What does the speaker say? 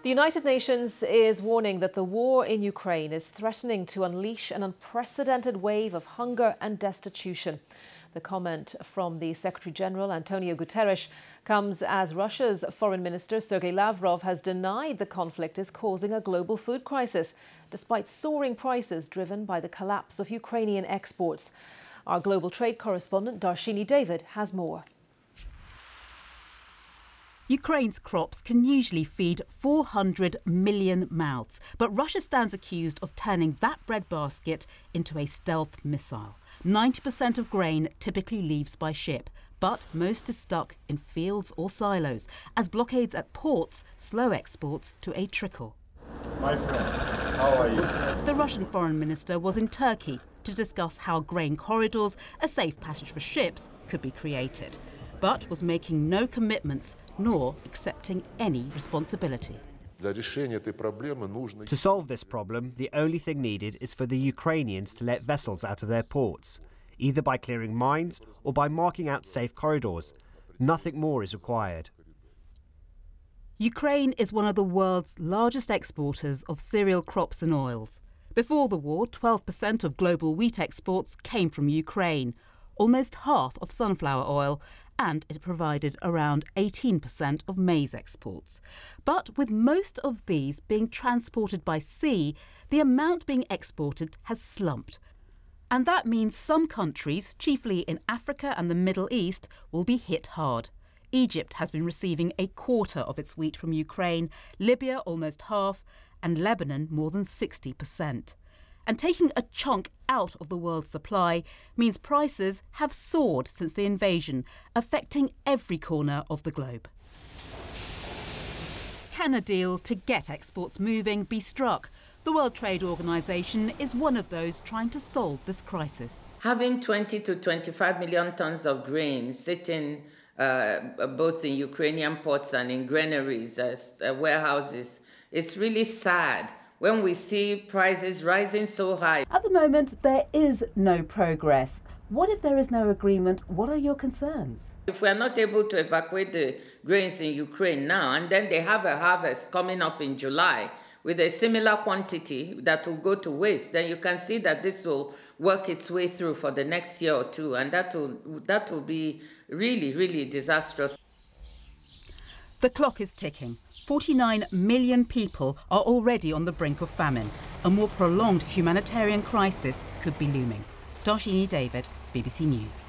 The United Nations is warning that the war in Ukraine is threatening to unleash an unprecedented wave of hunger and destitution. The comment from the Secretary-General, Antonio Guterres, comes as Russia's Foreign Minister Sergei Lavrov has denied the conflict is causing a global food crisis, despite soaring prices driven by the collapse of Ukrainian exports. Our global trade correspondent, Darshini David, has more. Ukraine's crops can usually feed 400 million mouths, but Russia stands accused of turning that breadbasket into a stealth missile. 90% of grain typically leaves by ship, but most is stuck in fields or silos, as blockades at ports slow exports to a trickle. My friend, how are you? The Russian foreign minister was in Turkey to discuss how grain corridors, a safe passage for ships, could be created, but was making no commitments nor accepting any responsibility. To solve this problem, the only thing needed is for the Ukrainians to let vessels out of their ports, either by clearing mines or by marking out safe corridors. Nothing more is required. Ukraine is one of the world's largest exporters of cereal crops and oils. Before the war, 12% of global wheat exports came from Ukraine, almost half of sunflower oil, and it provided around 18% of maize exports. But with most of these being transported by sea, the amount being exported has slumped. And that means some countries, chiefly in Africa and the Middle East, will be hit hard. Egypt has been receiving a quarter of its wheat from Ukraine, Libya almost half, and Lebanon more than 60%. And taking a chunk out of the world's supply means prices have soared since the invasion, affecting every corner of the globe. Can a deal to get exports moving be struck? The World Trade Organization is one of those trying to solve this crisis. Having 20 to 25 million tons of grain sitting both in Ukrainian ports and in granaries, warehouses, it's really sad when we see prices rising so high. At the moment, there is no progress. What if there is no agreement? What are your concerns? If we are not able to evacuate the grains in Ukraine now, and then they have a harvest coming up in July with a similar quantity that will go to waste, then you can see that this will work its way through for the next year or two, and that will be really, really disastrous. The clock is ticking. 49 million people are already on the brink of famine. A more prolonged humanitarian crisis could be looming. Darshini David, BBC News.